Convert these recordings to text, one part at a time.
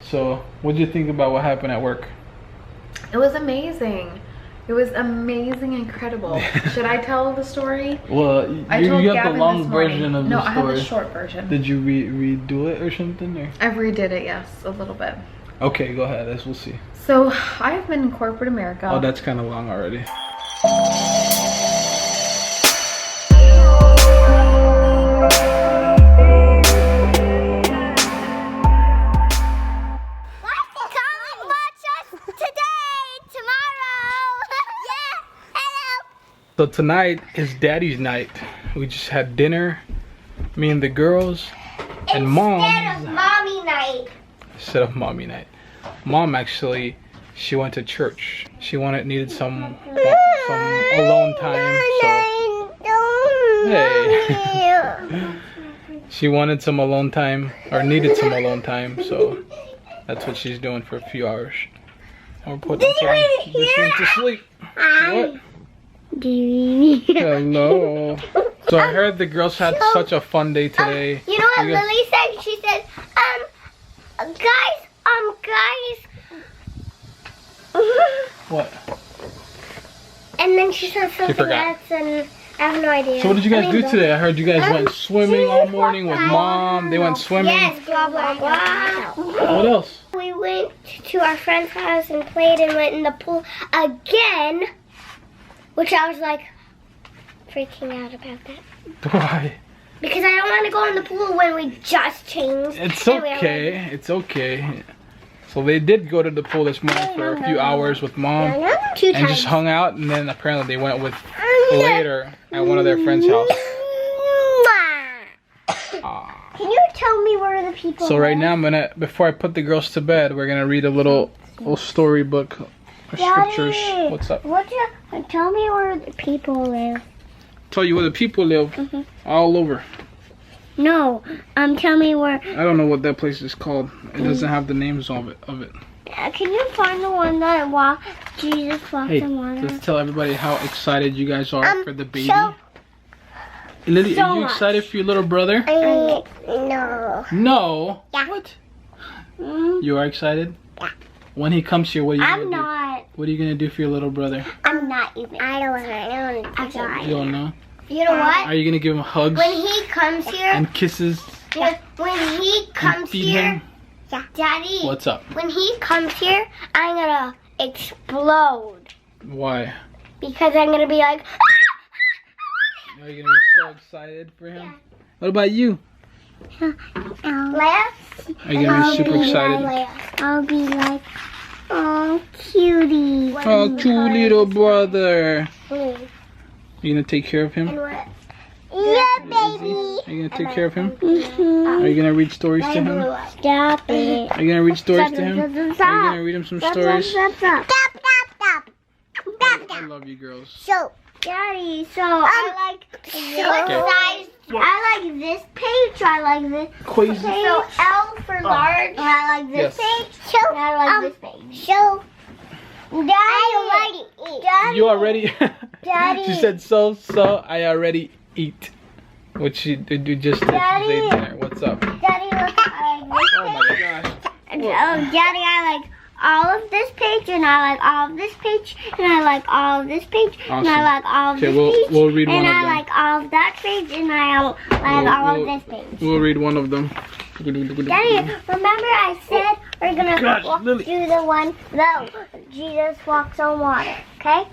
So, what did you think about what happened at work? It was amazing. It was amazing, incredible. Should I tell the story? Well, you got the long version of the story. No, I have the short version. Did you redo it or something? Or? I redid it, yes, a little bit. Okay, go ahead. We'll see. So, I've been in corporate America. Oh, that's kind of long already. So tonight is Daddy's night. We just had dinner, me and the girls, and Mom. Instead of Mommy night. Instead of Mommy night. Mom actually, she went to church. She needed some alone time. So hey, she wanted some alone time or needed some alone time. So that's what she's doing for a few hours. And we're putting this one to sleep. What? Hello. So I heard the girls had such a fun day today. You know what Lily said? She said, guys. What? And then she said something else, and I have no idea. So what did you guys do today? I heard you guys went swimming all morning with Mom. They went swimming. Yes, blah, blah, blah. What else? We went to our friend's house and played and went in the pool again. Which I was like freaking out about that. Why? Because I don't want to go in the pool when we just changed. It's okay. It's okay. So they did go to the pool this morning for a few hours with Mom and just hung out, and then apparently they went with later at one of their friends' house. Can you tell me where the people So right now before I put the girls to bed, we're gonna read a little storybook. Scriptures. What's up? Tell me where the people live. Tell you where the people live. All over. No, tell me where. I don't know what that place is called. It doesn't have the names of it. Can you find the one that Jesus walked in water? Let's tell everybody how excited you guys are for the baby. Lily, are you excited for your little brother? No. No? Yeah. What? You are excited? Yeah. When he comes here, what are you gonna do? I'm not. What are you gonna do for your little brother? I'm not even. I don't. You don't know? You know what? Are you gonna give him hugs? When he comes here. And kisses? When he comes here. Yeah. Daddy. What's up? When he comes here, I'm gonna explode. Why? Because I'm gonna be like. Are you gonna be so excited for him? Yeah. What about you? Leia? Are you gonna be super excited? I'll be like, oh, cutie. Oh, cute little brother. You gonna take care of him? Yeah, baby. Are you gonna take care of him? Are you gonna read stories to him? Stop it. Are you gonna read stories to him? Are you gonna read him some stories? Stop. I love you girls. So, Daddy, I like this size. I like this page. I like this page. So L for large. And I like this page. So I like this page. So Daddy, you already? Daddy. She said so. I already eat. What she did you just did? Daddy. She ate dinner. What's up? Daddy, look, I like this Oh my gosh. Oh, Daddy, I like all of this page, and I like all of this page, and I like all of this page, Awesome. and I like all of this page, we'll read one and of I them. like all of that page, and I like all of this page. We'll read one of them. Daddy, remember I said we're gonna walk Lily. through the one that Jesus walks on water, okay?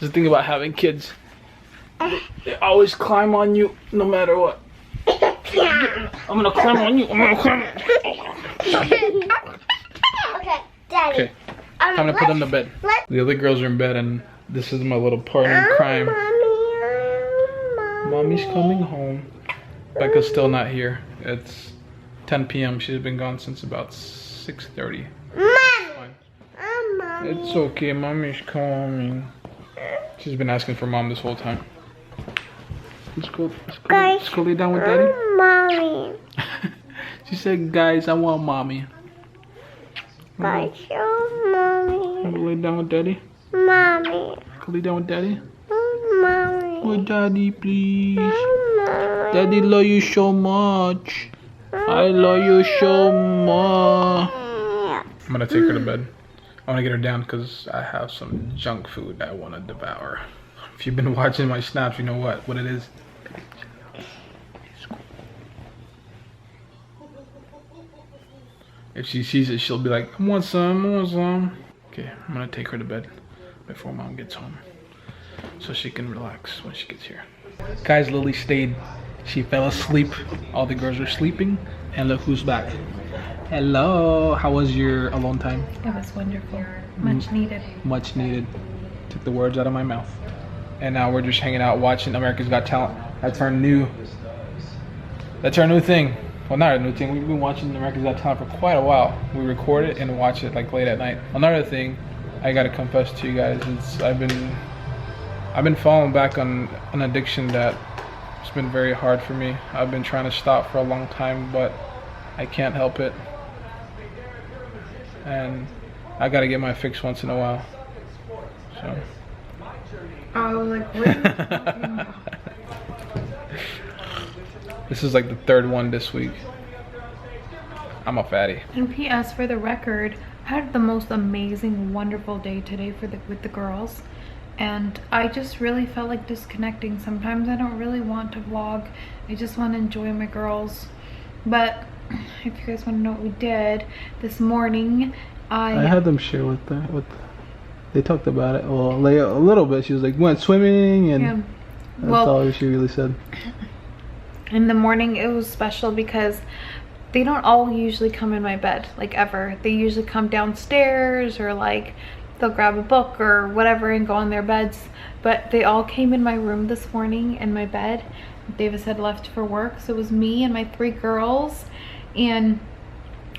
Just think about having kids. They always climb on you no matter what. I'm gonna climb on you. Okay, Daddy. Okay, time to put them to bed. The other girls are in bed, and this is my little partner in crime. Mommy's coming home. Becca's still not here. It's 10 p.m. She's been gone since about 6:30. It's okay, Mommy's coming. She's been asking for Mom this whole time. Let's go lay down with Daddy. Mommy. She said, guys, I want Mommy. Guys, Mommy. Want to lay down with Daddy? Mommy. Can lay down with Daddy? Mommy. With Daddy, please. Mommy. Daddy love you so much. I love you so much. I'm gonna take her to bed. I wanna get her down because I have some junk food I wanna devour. If you've been watching my snaps, you know what it is. If she sees it, she'll be like, I want some. Okay, I'm gonna take her to bed before mom gets home so she can relax when she gets here. Guys, Lily stayed. She fell asleep. All the girls are sleeping. And look who's back. Hello. How was your alone time? It was wonderful. Much needed. Much needed. Took the words out of my mouth. And now we're just hanging out watching America's Got Talent. That's our new thing. Well, not a new thing. We've been watching America's Got Talent for quite a while. We record it and watch it like late at night. Another thing I gotta confess to you guys is I've been falling back on an addiction that it's been very hard for me. I've been trying to stop for a long time, but I can't help it. And I gotta get my fix once in a while. So. I was like, what are you talking about? This is like the third one this week. I'm a fatty. And P.S. for the record, I had the most amazing, wonderful day today with the girls. And I just really felt like disconnecting. Sometimes I don't really want to vlog. I just want to enjoy my girls. But if you guys want to know what we did this morning, I had them share with they talked about it. Well, a little bit. She was like, went swimming, and that's all she really said. In the morning, it was special because they don't all usually come in my bed, like ever. They usually come downstairs, or like they'll grab a book or whatever and go on their beds. But they all came in my room this morning in my bed. Davis had left for work, so it was me and my 3 girls, and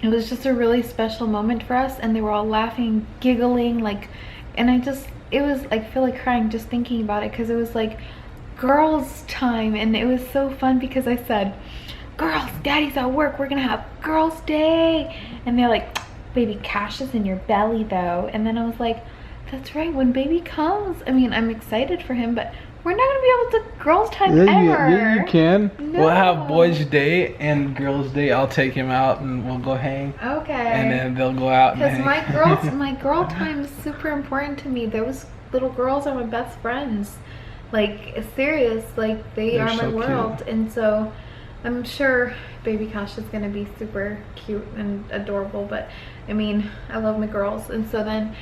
it was just a really special moment for us. And they were all laughing, giggling, like, and I feel like crying just thinking about it, because it was like girls time, and it was so fun because I said, girls, daddy's at work, we're gonna have girls day, and they're like, baby Cash is in your belly though. And then I was like, that's right, when baby comes, I mean, I'm excited for him, but we're not gonna be able to girls time ever. Yeah, you can. No. We'll have boys day and girls day. I'll take him out and we'll go hang. Okay. And then they'll go out and hang. Because my girl time is super important to me. Those little girls are my best friends. Like, serious, like they're are my so world. cute. And so I'm sure baby Cash is gonna be super cute and adorable, but I mean, I love my girls. And so then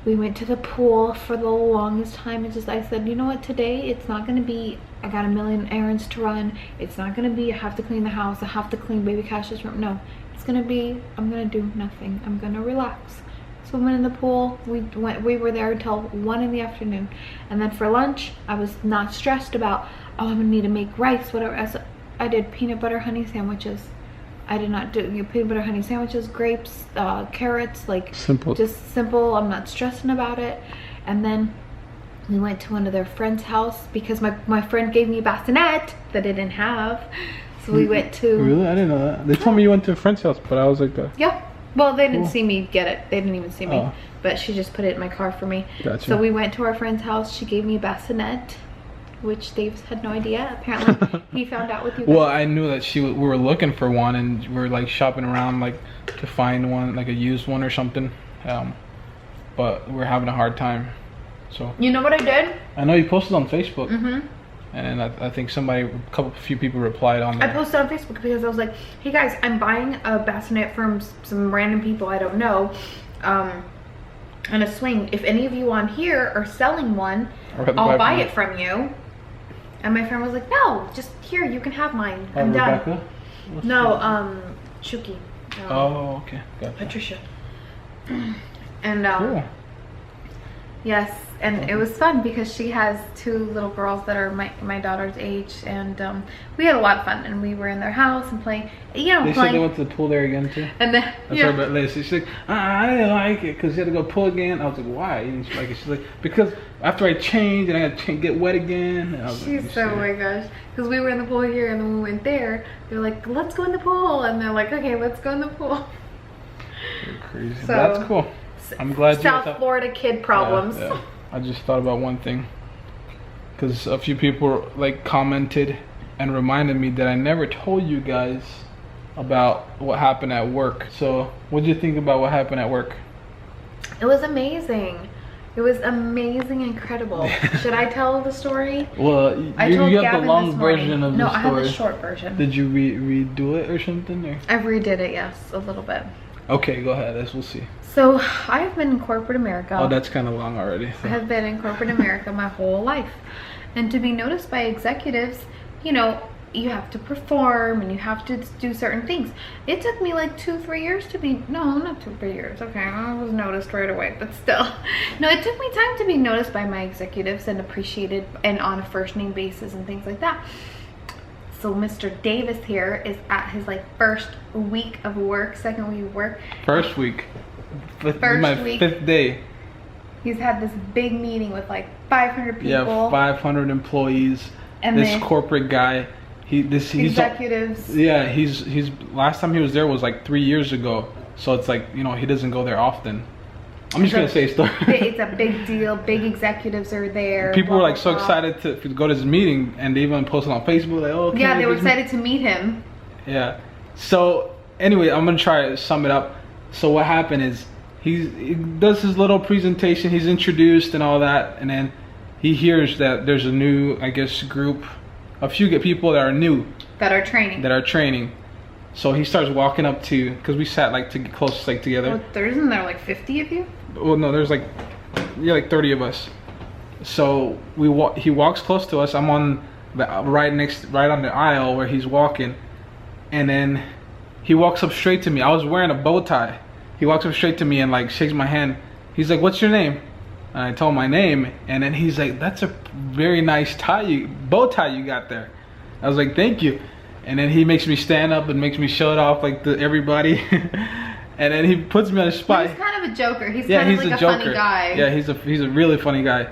we went to the pool for the longest time, and I said, you know what, today it's not gonna be I got a million errands to run. It's not gonna be I have to clean the house, I have to clean baby Cash's room. No, it's gonna be I'm gonna do nothing. I'm gonna relax. So we went in the pool. We were there until 1 in the afternoon, and then for lunch I was not stressed about, oh, I'm gonna need to make rice, whatever. I did peanut butter honey sandwiches. I did not do peanut butter honey sandwiches, grapes, carrots, like simple. Just simple. I'm not stressing about it. And then we went to one of their friend's house because my friend gave me a bassinet that I didn't have. So we went to... Really? I didn't know that. They told me you went to a friend's house, but I was like... Yeah. Well, they didn't see me get it. They didn't even see me. But she just put it in my car for me. Gotcha. So we went to our friend's house. She gave me a bassinet, which Dave had no idea. Apparently, he found out with you guys. Well, I knew that we were looking for one, and we were like shopping around like to find one, like a used one or something. But we're having a hard time. So you know what I did? I know you posted on Facebook. Mm-hmm. And I think a few people replied on there. I posted on Facebook because I was like, hey guys, I'm buying a bassinet from some random people I don't know, and a swing. If any of you on here are selling one, I'll buy it from you. And my friend was like, no, just here, you can have mine. I'm done. No, Shuki. Oh, okay. Gotcha. Patricia. And cool. yes, and it was fun because she has 2 little girls that are my daughter's age, and we had a lot of fun, and we were in their house and playing, They said they went to the pool there again too. And then she's like, I didn't like it because you had to go pool again. I was like, why? You didn't like it? She's like, because after I changed and I had to get wet again. And I was she's so, oh my gosh, because we were in the pool here, and then when we went there, they're like, let's go in the pool, and they're like, okay, let's go in the pool. You're crazy. So, that's cool. I'm glad South Florida kid problems. Yeah. I just thought about one thing, because a few people like commented and reminded me that I never told you guys about what happened at work. So what did you think about what happened at work? It was amazing. It was amazing, incredible. Should I tell the story? Well, you have the long version of the story. No, I have the short version. Did you redo it or something? Or? I redid it, yes, a little bit. Okay, go ahead. We'll see. So I've been in corporate America. Oh, that's kind of long already. So. I have been in corporate America my whole life. And to be noticed by executives, you know, you have to perform and you have to do certain things. It took me like 2-3 years to be, no, not 2-3 years. Okay, I was noticed right away, but still. No, it took me time to be noticed by my executives and appreciated and on a first name basis and things like that. So Mr. Davis here is at his like first week of work, second week of work. First week. First week. 5th day. He's had this big meeting with like 500 people. Yeah, 500 employees. And this corporate guy. He's executives. Yeah, he's last time he was there was like 3 years ago. So it's like, you know, he doesn't go there often. I'm just gonna say a story. It's a big deal. Big executives are there. People were like so excited to go to this meeting, and they even posted on Facebook like, "Oh, yeah, they were excited to meet him." Yeah. So anyway, I'm gonna try to sum it up. So what happened is he does his little presentation. He's introduced and all that, and then he hears that there's a new, I guess, group, a few people that are new, that are training. So he starts walking up to, because we sat like close like together. Oh, isn't there like 50 of you? Well, no, there's like 30 of us. So he walks close to us. I'm on the right on the aisle where he's walking, and then he walks up straight to me. I was wearing a bow tie. He walks up straight to me and like shakes my hand. He's like, "What's your name?" And I told him my name, and then he's like, "That's a very nice bow tie you got there." I was like, "Thank you." And then he makes me stand up and makes me show it off like to everybody. And then he puts me on the spot. He's kind of a joker. He's kind of like a funny guy. Yeah, he's a really funny guy.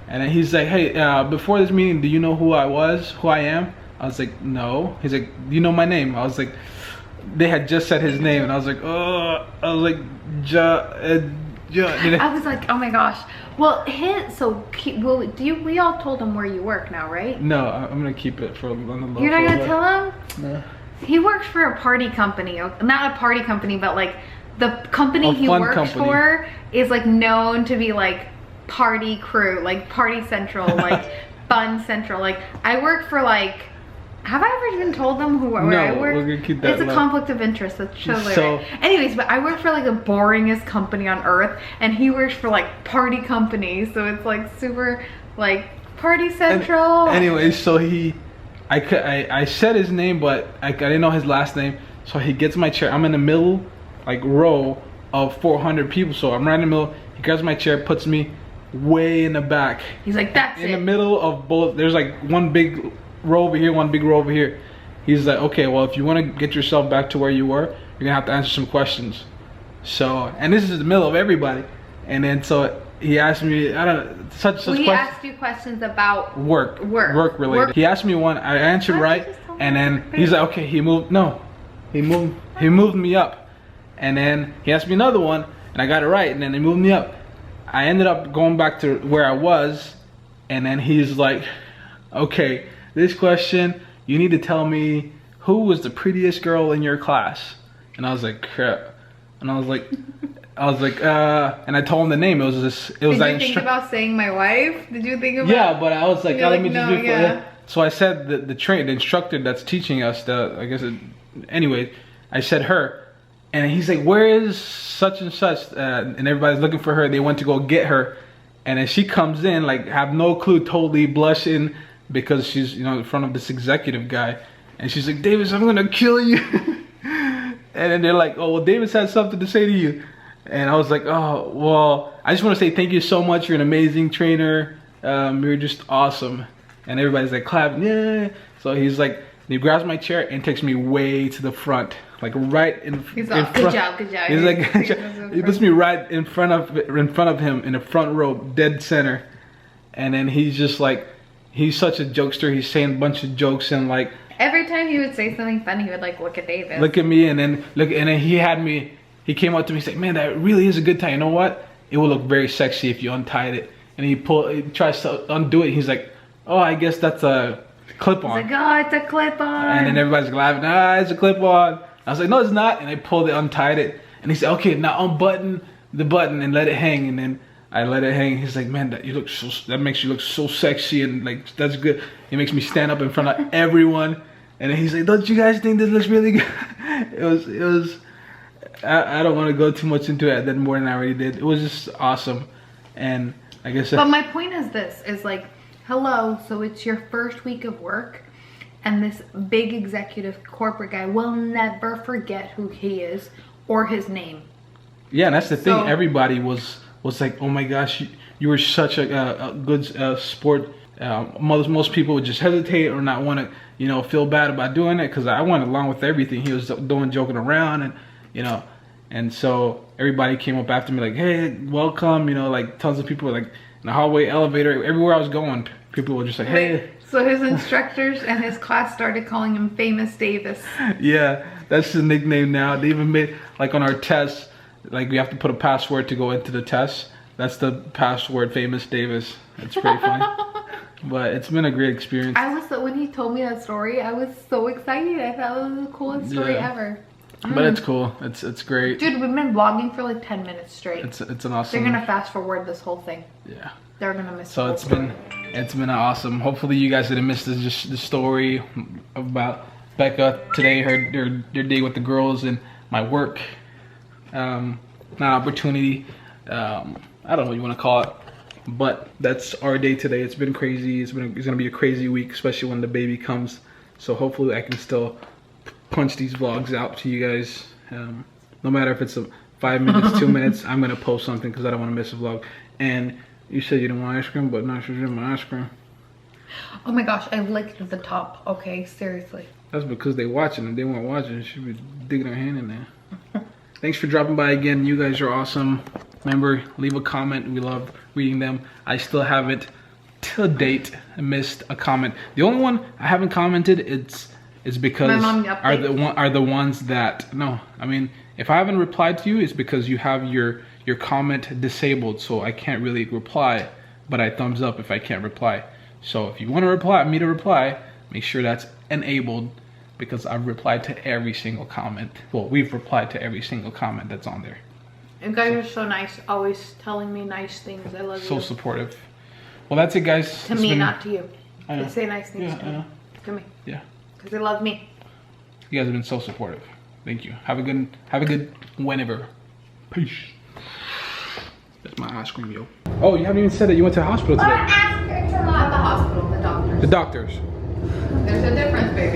And then he's like, "Hey, before this meeting, do you know who I am?" I was like, "No." He's like, "Do you know my name?" I was like, they had just said his name, and I was like, "Oh," I was like, I was like, "Oh my gosh." Well, we all told him where you work now, right? No, I'm gonna keep it for on the low. You're not gonna tell him? No. He works for a party company, not a party company, but like the company he works for is like known to be like party crew, like party central, like fun central. Like I work for like, have I ever even told them where I work? We're gonna keep that it's a conflict of interest. That's totally right. Anyways, but I work for like the boringest company on earth, and he works for like party company, so it's like super like party central. Anyways, so I said his name, but I didn't know his last name. So he gets my chair. I'm in the middle, like row of 400 people. So I'm right in the middle. He grabs my chair, puts me way in the back. He's like, "That's it." In the middle of both. There's like one big row over here, one big row over here. He's like, "Okay, well, if you want to get yourself back to where you were, you're gonna have to answer some questions." So, and this is the middle of everybody. And then so he asked me, I don't know, such he asked you questions about work related. He asked me one, I answered right, and then he's like, "Okay," he moved me up. And then he asked me another one, and I got it right, and then he moved me up. I ended up going back to where I was, and then he's like, "Okay, this question, you need to tell me who was the prettiest girl in your class." And I was like, "Crap." And I was like, and I told him the name. It was Did you think about saying my wife? Did you think about? Yeah, but I was like, let me just do yeah. So I said the instructor that's teaching us, anyway, I said her. And he's like, "Where is such and such?" And everybody's looking for her. They went to go get her. And then she comes in, like, have no clue, totally blushing, because she's, in front of this executive guy. And she's like, "Davis, I'm gonna kill you." And then they're like, "Oh, well, Davis has something to say to you." And I was like, "Oh, well, I just want to say thank you so much. You're an amazing trainer. You're just awesome." And everybody's like clapping, "Yeah." So he's like, he grabs my chair and takes me way to the front, like right in front. Good job. He's like, he puts me right in front of him in the front row, dead center. And then he's just like, he's such a jokester. He's saying a bunch of jokes, and like every time he would say something funny, he would like look at Davis. Look at me, and then he came up to me and said, "Man, that really is a good tie. You know what? It will look very sexy if you untied it." And he tries to undo it. He's like, "Oh, I guess that's a clip-on. Like, oh, it's a clip-on. And then everybody's laughing, it's a clip-on. I was like, no, it's not. And I pulled it, untied it. And he said, okay, now unbutton the button and let it hang. And then I let it hang. He's like, man, that makes you look so sexy. And like, that's good. He makes me stand up in front of everyone. And then he's like, don't you guys think this looks really good? It was, I don't want to go too much into it more than I already did. It was just awesome. And I guess. But my point is this, is like, hello, so it's your first week of work. And this big executive corporate guy will never forget who he is or his name. Yeah, and that's the thing. Everybody was like, oh my gosh, you were such a good sport. Most people would just hesitate or not want to, you know, feel bad about doing it, because I went along with everything he was doing, joking around, and you know, and so everybody came up after me like, hey, welcome, you know, like tons of people were like in the hallway, elevator, everywhere I was going, people were just like, hey. So his instructors and his class started calling him Famous Davis. Yeah, that's his nickname now. They even made, like on our tests, like we have to put a password to go into the test. That's the password, Famous Davis. It's pretty funny. But it's been a great experience. When he told me that story, I was so excited. I thought it was the coolest story ever. But it's cool. It's great. Dude, we've been vlogging for like 10 minutes straight. It's an awesome. They're gonna fast forward this whole thing. Yeah. They're gonna miss. So it's been awesome. Hopefully you guys didn't miss just the story about BECA today, their day with the girls, and my work. Not opportunity. I don't know what you want to call it, but that's our day today. It's been crazy. It's gonna be a crazy week, especially when the baby comes. So hopefully I can still punch these vlogs out to you guys. No matter if it's 5 minutes, 2 minutes, I'm gonna post something because I don't want to miss a vlog. And you said you didn't want ice cream, but now she's in my ice cream. Oh my gosh, I licked the top. Okay, seriously. That's because they watching. If they weren't watching, she'd be digging her hand in there. Thanks for dropping by again. You guys are awesome. Remember, leave a comment. We love reading them. I still haven't, to date, missed a comment. The only one I haven't commented is because are the ones that, no, I mean, if I haven't replied to you, it's because you have your comment disabled, so I can't really reply, but I thumbs up if I can't reply. So if you want to reply, make sure that's enabled, because I've replied to every single comment. Well, we've replied to every single comment that's on there. You guys are so nice, always telling me nice things. I love you. So supportive. Well, that's it, guys. To me, not to you. I know. They say nice things to me. Yeah. Because they love me. You guys have been so supportive. Thank you. Have a good whenever. Peace. That's my ice cream, yo. Oh, you haven't even said that you went to the hospital today. Or after tomorrow. Not the hospital, the doctors. The doctors. There's a difference, baby.